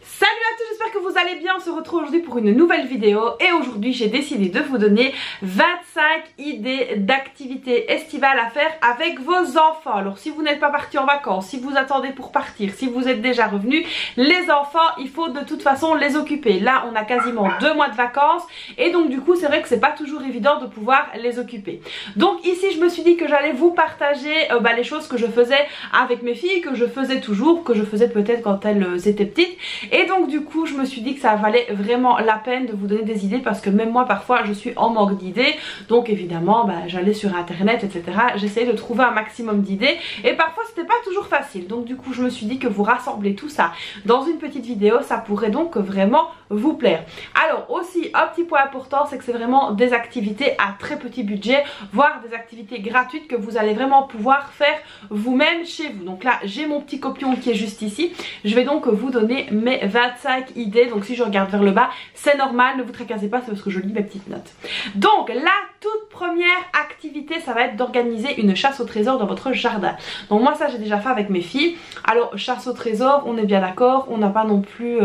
Salut à tous, j'espère que vous allez bien. On se retrouve aujourd'hui pour une nouvelle vidéo et aujourd'hui j'ai décidé de vous donner 25 idées d'activités estivales à faire avec vos enfants. Alors si vous n'êtes pas parti en vacances, si vous attendez pour partir, si vous êtes déjà revenu, les enfants il faut de toute façon les occuper. Là on a quasiment 2 mois de vacances et donc du coup c'est vrai que c'est pas toujours évident de pouvoir les occuper. Donc ici je me suis dit que j'allais vous partager les choses que je faisais avec mes filles, que je faisais toujours, que je faisais peut-être quand elles étaient petites. Et donc du coup je me suis dit que ça valait vraiment la peine de vous donner des idées parce que même moi parfois je suis en manque d'idées. Donc évidemment j'allais sur internet etc, j'essayais de trouver un maximum d'idées et parfois c'était pas toujours facile. Donc du coup je me suis dit que vous rassemblez tout ça dans une petite vidéo, ça pourrait donc vraiment vous plaire. Alors aussi un petit point important, c'est que c'est vraiment des activités à très petit budget, voire des activités gratuites que vous allez vraiment pouvoir faire vous-même chez vous. Donc là j'ai mon petit copion qui est juste ici, je vais donc vous donner mes 25 idées. Donc si je regarde vers le bas c'est normal, ne vous tracassez pas, c'est parce que je lis mes petites notes. Donc la toute première activité ça va être d'organiser une chasse au trésor dans votre jardin. Donc moi ça j'ai déjà fait avec mes filles. Alors chasse au trésor, on est bien d'accord, on n'a pas non plus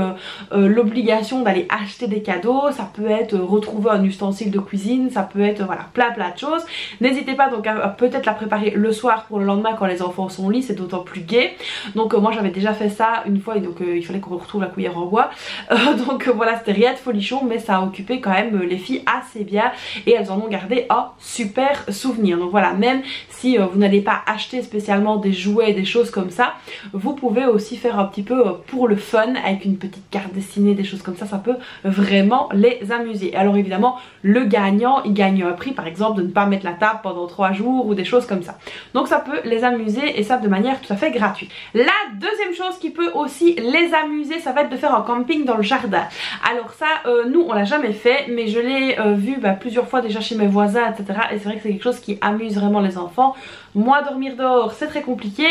l'obligation d'aller acheter des cadeaux, ça peut être retrouver un ustensile de cuisine, ça peut être voilà plein de choses. N'hésitez pas donc à peut-être la préparer le soir pour le lendemain quand les enfants sont au lit, c'est d'autant plus gai. Donc moi j'avais déjà fait ça une fois et donc il fallait qu'on retrouve la cuillère en bois. Donc voilà, c'était rien de folichon mais ça a occupé quand même les filles assez bien et elles en ont gardé un super souvenir. Donc voilà, même si vous n'allez pas acheter spécialement des jouets, des choses comme ça, vous pouvez aussi faire un petit peu pour le fun avec une petite carte dessinée, des choses comme ça peut vraiment les amuser. Alors évidemment le gagnant il gagne un prix, par exemple de ne pas mettre la table pendant 3 jours ou des choses comme ça. Donc ça peut les amuser et ça de manière tout à fait gratuite. La deuxième chose qui peut aussi les amuser, ça va être de faire un camping dans le jardin. Alors ça nous on l'a jamais fait mais je l'ai vu plusieurs fois déjà chez mes voisins etc, et c'est vrai que c'est quelque chose qui amuse vraiment les enfants. Moi dormir dehors c'est très compliqué,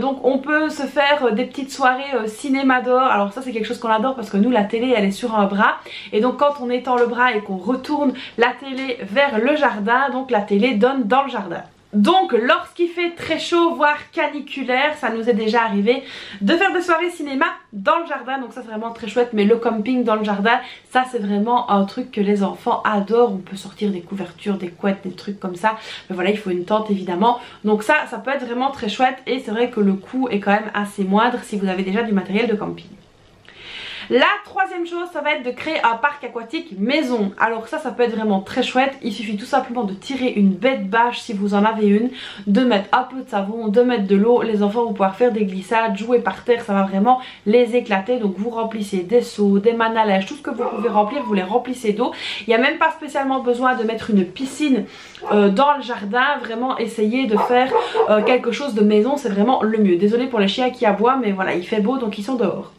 donc on peut se faire des petites soirées cinéma dehors. Alors ça c'est quelque chose qu'on adore parce que nous la télé elle est sur un bras et donc quand on étend le bras et qu'on retourne la télé vers le jardin, donc la télé donne dans le jardin. Donc lorsqu'il fait très chaud voire caniculaire, ça nous est déjà arrivé de faire des soirées cinéma dans le jardin, donc ça c'est vraiment très chouette. Mais le camping dans le jardin, ça c'est vraiment un truc que les enfants adorent. On peut sortir des couvertures, des couettes, des trucs comme ça, mais voilà il faut une tente évidemment. Donc ça peut être vraiment très chouette et c'est vrai que le coût est quand même assez moindre si vous avez déjà du matériel de camping. La troisième chose ça va être de créer un parc aquatique maison. Alors ça peut être vraiment très chouette. Il suffit tout simplement de tirer une bête bâche si vous en avez une, de mettre un peu de savon, de mettre de l'eau. Les enfants vont pouvoir faire des glissades, jouer par terre, ça va vraiment les éclater. Donc vous remplissez des seaux, des manèges, tout ce que vous pouvez remplir, vous les remplissez d'eau. Il n'y a même pas spécialement besoin de mettre une piscine dans le jardin. Vraiment essayez de faire quelque chose de maison, c'est vraiment le mieux. Désolée pour les chiens qui aboient mais voilà il fait beau donc ils sont dehors.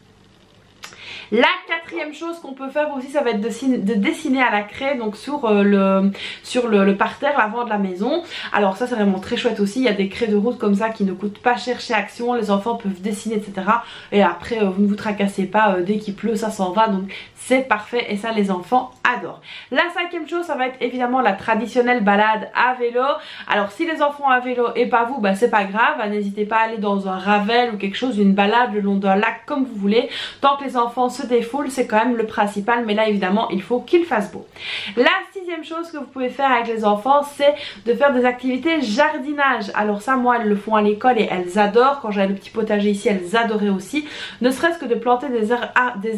La quatrième chose qu'on peut faire aussi ça va être de dessiner à la craie donc sur le parterre, l'avant de la maison. Alors ça c'est vraiment très chouette aussi, il y a des craies de route comme ça qui ne coûtent pas cher chez Action, les enfants peuvent dessiner etc. Et après vous ne vous tracassez pas, dès qu'il pleut ça s'en va, donc c'est parfait et ça les enfants adorent. La cinquième chose ça va être évidemment la traditionnelle balade à vélo. Alors si les enfants à vélo et pas vous, c'est pas grave, n'hésitez pas à aller dans un Ravel ou quelque chose, une balade le long d'un lac comme vous voulez. Tant que les enfants se défoulent c'est quand même le principal, mais là évidemment il faut qu'il fasse beau. La sixième chose que vous pouvez faire avec les enfants c'est de faire des activités jardinage. Alors ça moi elles le font à l'école et elles adorent. Quand j'avais le petit potager ici elles adoraient aussi, ne serait-ce que de planter des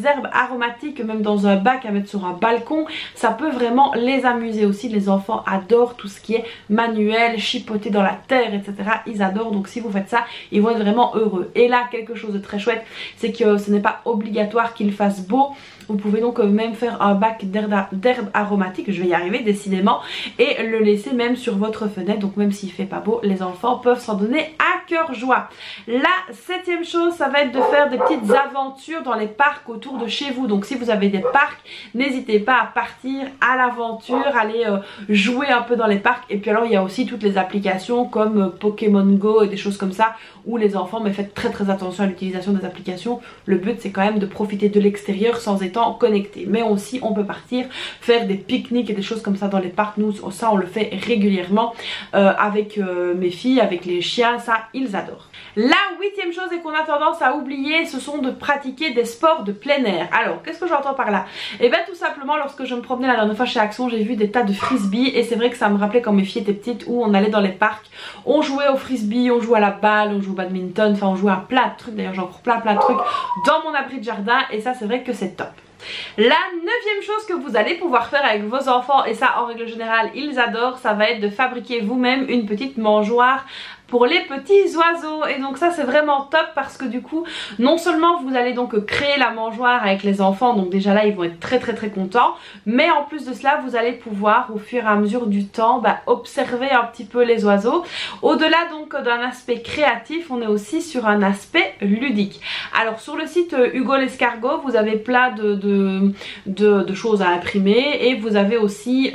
herbes aromatiques même dans un bac à mettre sur un balcon, ça peut vraiment les amuser aussi. Les enfants adorent tout ce qui est manuel, chipoter dans la terre etc, ils adorent. Donc si vous faites ça ils vont être vraiment heureux. Et là quelque chose de très chouette c'est que ce n'est pas obligatoire qu'il fasse beau. Vous pouvez donc même faire un bac d'herbes aromatiques, je vais y arriver décidément, et le laisser même sur votre fenêtre. Donc même s'il fait pas beau, les enfants peuvent s'en donner à cœur joie. La septième chose, ça va être de faire des petites aventures dans les parcs autour de chez vous. Donc si vous avez des parcs, n'hésitez pas à partir à l'aventure, aller jouer un peu dans les parcs. Et puis alors il y a aussi toutes les applications comme Pokémon Go et des choses comme ça où les enfants, mais faites très attention à l'utilisation des applications. Le but c'est quand même de profiter de de l'extérieur sans étant connecté. Mais aussi on peut partir faire des pique-niques et des choses comme ça dans les parcs. Nous ça on le fait régulièrement avec mes filles, avec les chiens, ça ils adorent. La 8e chose et qu'on a tendance à oublier, ce sont de pratiquer des sports de plein air. Alors qu'est-ce que j'entends par là? Et bien tout simplement, lorsque je me promenais la dernière fois chez Action, j'ai vu des tas de frisbee et c'est vrai que ça me rappelait quand mes filles étaient petites où on allait dans les parcs, on jouait au frisbee, on jouait à la balle, on jouait au badminton, enfin on jouait à plein de trucs. D'ailleurs j'ai encore plein de trucs dans mon abri de jardin et ça c'est vrai que c'est top. La 9e chose que vous allez pouvoir faire avec vos enfants, et ça en règle générale ils adorent, ça va être de fabriquer vous-même une petite mangeoire pour les petits oiseaux. Et donc ça c'est vraiment top parce que du coup non seulement vous allez donc créer la mangeoire avec les enfants, donc déjà là ils vont être très contents, mais en plus de cela vous allez pouvoir au fur et à mesure du temps observer un petit peu les oiseaux. Au-delà donc d'un aspect créatif, on est aussi sur un aspect ludique. Alors sur le site Hugo l'escargot vous avez plein de choses à imprimer et vous avez aussi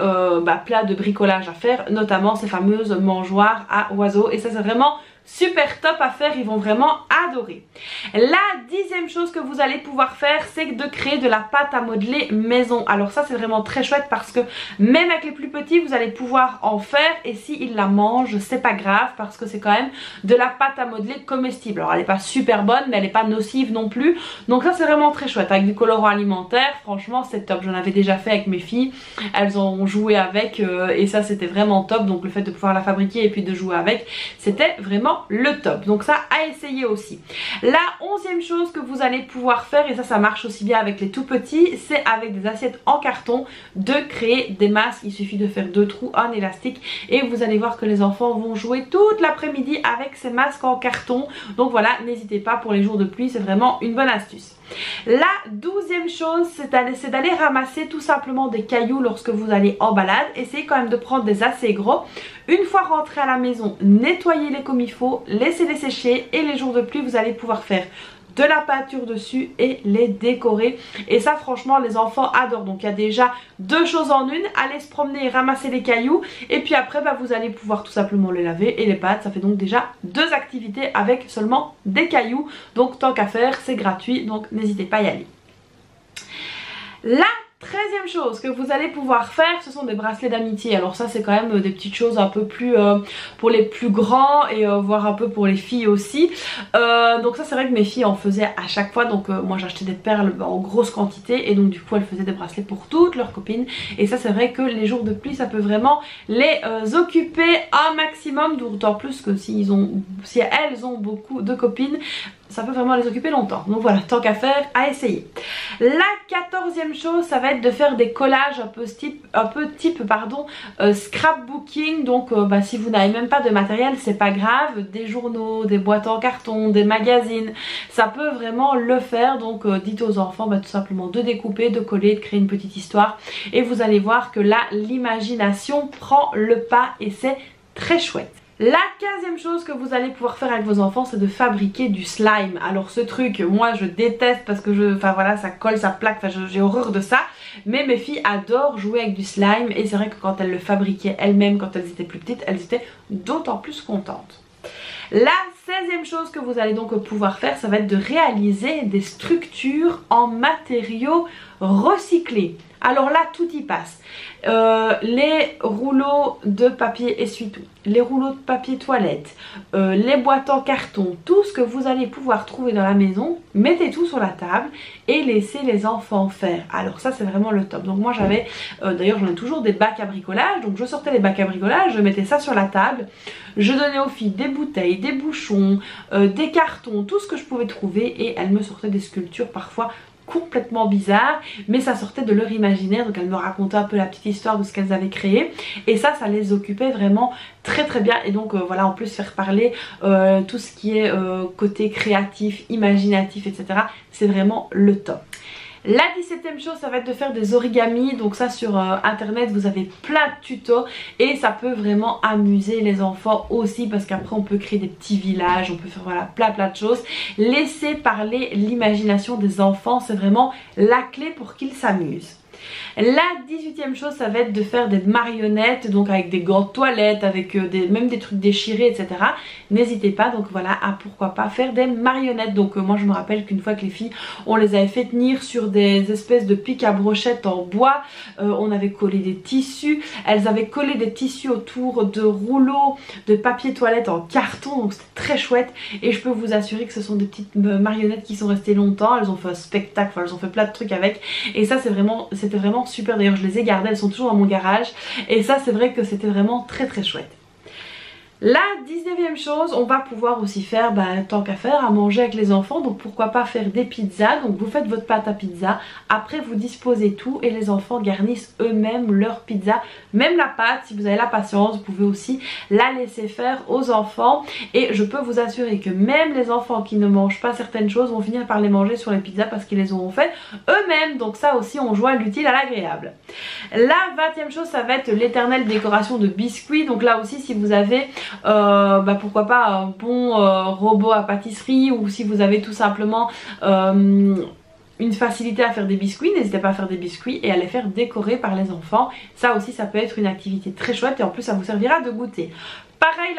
plein de bricolage à faire, notamment ces fameuses mangeoires à oiseaux, et ça c'est vraiment super top à faire, ils vont vraiment adorer. La 10e chose que vous allez pouvoir faire, c'est de créer de la pâte à modeler maison. Alors ça c'est vraiment très chouette parce que même avec les plus petits vous allez pouvoir en faire, et s'ils la mangent c'est pas grave parce que c'est quand même de la pâte à modeler comestible. Alors elle n'est pas super bonne mais elle n'est pas nocive non plus, donc ça c'est vraiment très chouette avec du colorant alimentaire. Franchement c'est top, j'en avais déjà fait avec mes filles, elles ont joué avec et ça c'était vraiment top. Donc le fait de pouvoir la fabriquer et puis de jouer avec, c'était vraiment le top, donc ça à essayer aussi. La 11e chose que vous allez pouvoir faire, et ça marche aussi bien avec les tout petits, c'est avec des assiettes en carton de créer des masques. Il suffit de faire 2 trous, un élastique, et vous allez voir que les enfants vont jouer toute l'après-midi avec ces masques en carton. Donc voilà, n'hésitez pas pour les jours de pluie, c'est vraiment une bonne astuce. La 12e chose, c'est d'aller ramasser tout simplement des cailloux lorsque vous allez en balade. Essayez quand même de prendre des assez gros. Une fois rentré à la maison, nettoyez-les comme il faut, laissez-les sécher, et les jours de pluie vous allez pouvoir faire de la peinture dessus et les décorer, et ça franchement les enfants adorent. Donc il y a déjà 2 choses en une, aller se promener et ramasser les cailloux, et puis après vous allez pouvoir tout simplement les laver et les pâtes. Ça fait donc déjà 2 activités avec seulement des cailloux, donc tant qu'à faire c'est gratuit, donc n'hésitez pas à y aller. La 13e chose que vous allez pouvoir faire, ce sont des bracelets d'amitié. Alors ça c'est quand même des petites choses un peu plus pour les plus grands, et voire un peu pour les filles aussi. Donc ça c'est vrai que mes filles en faisaient à chaque fois. Donc moi j'achetais des perles en grosse quantité, et donc du coup elles faisaient des bracelets pour toutes leurs copines. Et ça c'est vrai que les jours de pluie ça peut vraiment les occuper un maximum, d'autant plus que si elles ont beaucoup de copines, ça peut vraiment les occuper longtemps. Donc voilà, tant qu'à faire, à essayer. La 14e chose, ça va être de faire des collages un peu type scrapbooking. Donc si vous n'avez même pas de matériel, c'est pas grave, des journaux, des boîtes en carton, des magazines, ça peut vraiment le faire. Donc dites aux enfants tout simplement de découper, de coller, de créer une petite histoire, et vous allez voir que là l'imagination prend le pas et c'est très chouette. La 15e chose que vous allez pouvoir faire avec vos enfants, c'est de fabriquer du slime. Alors ce truc, moi je déteste parce que ça colle, ça plaque, j'ai horreur de ça. Mais mes filles adorent jouer avec du slime, et c'est vrai que quand elles le fabriquaient elles-mêmes quand elles étaient plus petites, elles étaient d'autant plus contentes. La 16e chose que vous allez donc pouvoir faire, ça va être de réaliser des structures en matériaux recyclés. Alors là tout y passe, les rouleaux de papier essuie-tout, les rouleaux de papier toilette, les boîtes en carton, tout ce que vous allez pouvoir trouver dans la maison, mettez tout sur la table et laissez les enfants faire. Alors ça c'est vraiment le top. Donc moi j'avais, d'ailleurs j'en ai toujours des bacs à bricolage, donc je sortais les bacs à bricolage, je mettais ça sur la table, je donnais aux filles des bouteilles, des bouchons, des cartons, tout ce que je pouvais trouver, et elles me sortaient des sculptures parfois complètement bizarre, mais ça sortait de leur imaginaire. Donc elles me racontaient un peu la petite histoire de ce qu'elles avaient créé, et ça les occupait vraiment très bien. Et donc voilà, en plus faire parler tout ce qui est côté créatif, imaginatif, etc., c'est vraiment le top. La 17e chose, ça va être de faire des origamis. Donc ça sur internet vous avez plein de tutos, et ça peut vraiment amuser les enfants aussi, parce qu'après on peut créer des petits villages, on peut faire plein de choses. Laissez parler l'imagination des enfants, c'est vraiment la clé pour qu'ils s'amusent. La 18e chose, ça va être de faire des marionnettes, donc avec des gants de toilette, avec même des trucs déchirés, etc. N'hésitez pas, donc voilà, à pourquoi pas faire des marionnettes. Donc moi je me rappelle qu'une fois que les filles, on les avait fait tenir sur des espèces de pics à brochettes en bois, on avait collé des tissus, elles avaient collé des tissus autour de rouleaux de papier toilette en carton, donc c'était très chouette. Et je peux vous assurer que ce sont des petites marionnettes qui sont restées longtemps, elles ont fait un spectacle, enfin, elles ont fait plein de trucs avec. Et ça c'était vraiment super, d'ailleurs je les ai gardées, elles sont toujours dans mon garage. Et ça c'est vrai que c'était vraiment très très chouette. La 19e chose, on va pouvoir aussi faire, tant qu'à faire, à manger avec les enfants. Donc pourquoi pas faire des pizzas. Donc vous faites votre pâte à pizza, après vous disposez tout et les enfants garnissent eux-mêmes leur pizza. Même la pâte, si vous avez la patience, vous pouvez aussi la laisser faire aux enfants. Et je peux vous assurer que même les enfants qui ne mangent pas certaines choses vont finir par les manger sur les pizzas parce qu'ils les auront fait eux-mêmes. Donc ça aussi, on joint l'utile à l'agréable. La 20e chose, ça va être l'éternelle décoration de biscuits. Donc là aussi, si vous avez pourquoi pas un bon robot à pâtisserie, ou si vous avez tout simplement une facilité à faire des biscuits, n'hésitez pas à faire des biscuits et à les faire décorer par les enfants. Ça aussi, ça peut être une activité très chouette et en plus ça vous servira de goûter. Pareil,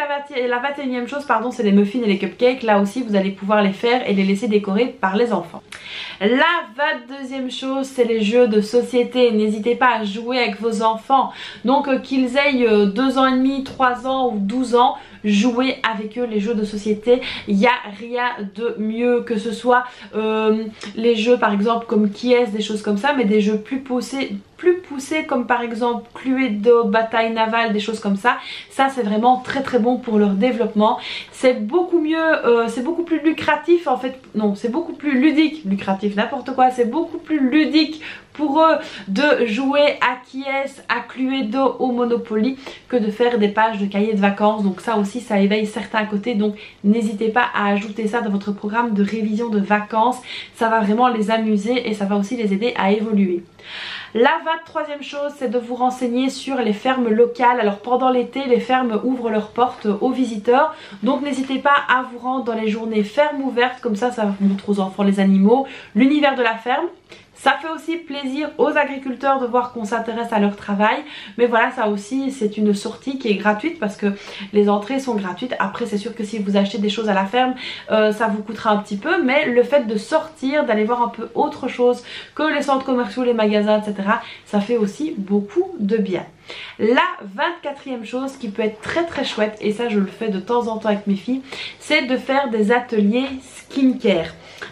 la 21e chose, pardon, c'est les muffins et les cupcakes. Là aussi, vous allez pouvoir les faire et les laisser décorer par les enfants. La 22e chose, c'est les jeux de société. N'hésitez pas à jouer avec vos enfants. Donc qu'ils aient 2 ans et demi, 3 ans ou 12 ans, jouez avec eux les jeux de société. Il n'y a rien de mieux, que ce soit les jeux par exemple comme Qui est-ce, des choses comme ça, mais des jeux plus poussés comme par exemple Cluedo, bataille navale, des choses comme ça. Ça c'est vraiment très très bon pour leur développement. C'est beaucoup mieux, c'est beaucoup plus lucratif en fait, non c'est beaucoup plus ludique, lucratif n'importe quoi, c'est beaucoup plus ludique pour eux de jouer à Qui est-ce, à Cluedo, au Monopoly, que de faire des pages de cahiers de vacances. Donc ça aussi, ça éveille certains côtés, donc n'hésitez pas à ajouter ça dans votre programme de révision de vacances. Ça va vraiment les amuser et ça va aussi les aider à évoluer. La 23e chose, c'est de vous renseigner sur les fermes locales. Alors pendant l'été, les fermes ouvrent leurs portes aux visiteurs, donc n'hésitez pas à vous rendre dans les journées fermes ouvertes, comme ça vous montre aux enfants les animaux, l'univers de la ferme. Ça fait aussi plaisir aux agriculteurs de voir qu'on s'intéresse à leur travail. Mais voilà, ça aussi c'est une sortie qui est gratuite parce que les entrées sont gratuites. Après c'est sûr que si vous achetez des choses à la ferme, ça vous coûtera un petit peu. Mais le fait de sortir, d'aller voir un peu autre chose que les centres commerciaux, les magasins, etc. ça fait aussi beaucoup de bien. La 24e chose qui peut être très très chouette, et ça je le fais de temps en temps avec mes filles, c'est de faire des ateliers skincare.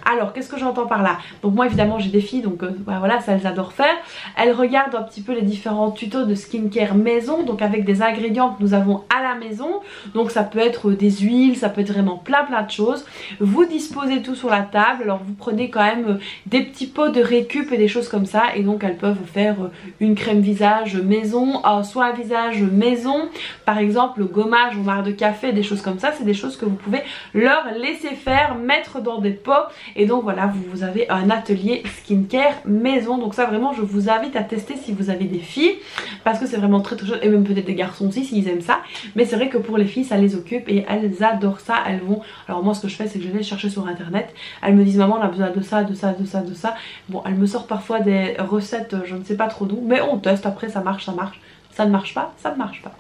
Alors qu'est-ce que j'entends par là? Donc moi évidemment j'ai des filles, donc voilà, ça elles adorent faire. Elles regardent un petit peu les différents tutos de skincare maison, donc avec des ingrédients que nous avons à la maison. Donc ça peut être des huiles, ça peut être vraiment plein de choses. Vous disposez tout sur la table, alors vous prenez quand même des petits pots de récup et des choses comme ça. Et donc elles peuvent faire une crème visage maison, un soin visage maison, par exemple le gommage au marc de café, des choses comme ça. C'est des choses que vous pouvez leur laisser faire, mettre dans des pots. Et donc voilà, vous avez un atelier skincare maison. Donc ça vraiment je vous invite à tester si vous avez des filles, parce que c'est vraiment très très chouette, et même peut-être des garçons aussi s'ils aiment ça. Mais c'est vrai que pour les filles ça les occupe et elles adorent ça. Elles vont, alors moi ce que je fais c'est que je vais chercher sur internet. Elles me disent maman on a besoin de ça, de ça, de ça, de ça. Bon, elles me sortent parfois des recettes je ne sais pas trop d'où, mais on teste, après ça marche, ça marche. Ça ne marche pas, ça ne marche pas.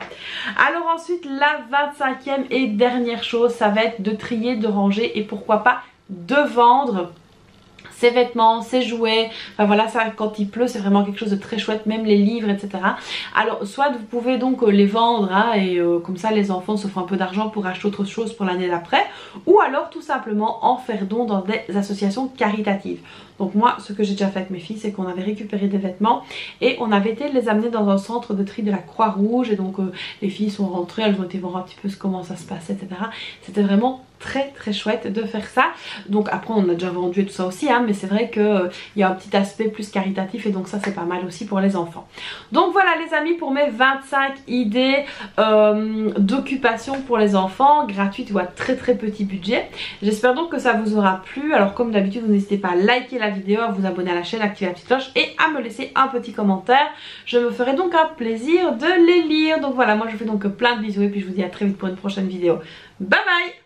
Alors ensuite la 25e et dernière chose, ça va être de trier, de ranger et pourquoi pas de vendre ses vêtements, ses jouets. Enfin voilà, ça quand il pleut c'est vraiment quelque chose de très chouette, même les livres, etc. Alors soit vous pouvez donc les vendre hein, et comme ça les enfants se font un peu d'argent pour acheter autre chose pour l'année d'après, ou alors tout simplement en faire don dans des associations caritatives. Donc moi ce que j'ai déjà fait avec mes filles, c'est qu'on avait récupéré des vêtements et on avait été les amener dans un centre de tri de la Croix-Rouge. Et donc les filles sont rentrées, elles ont été voir un petit peu comment ça se passait, etc. C'était vraiment très très chouette de faire ça. Donc après on a déjà vendu et tout ça aussi hein, mais c'est vrai qu'il y a un petit aspect plus caritatif et donc ça c'est pas mal aussi pour les enfants. Donc voilà les amis pour mes 25 idées d'occupation pour les enfants, gratuites ou à très très petit budget. J'espère donc que ça vous aura plu. Alors comme d'habitude vous n'hésitez pas à liker la vidéo, à vous abonner à la chaîne, activer la petite cloche et à me laisser un petit commentaire. Je me ferai donc un plaisir de les lire. Donc voilà, moi je vous fais donc plein de bisous et puis je vous dis à très vite pour une prochaine vidéo. Bye bye.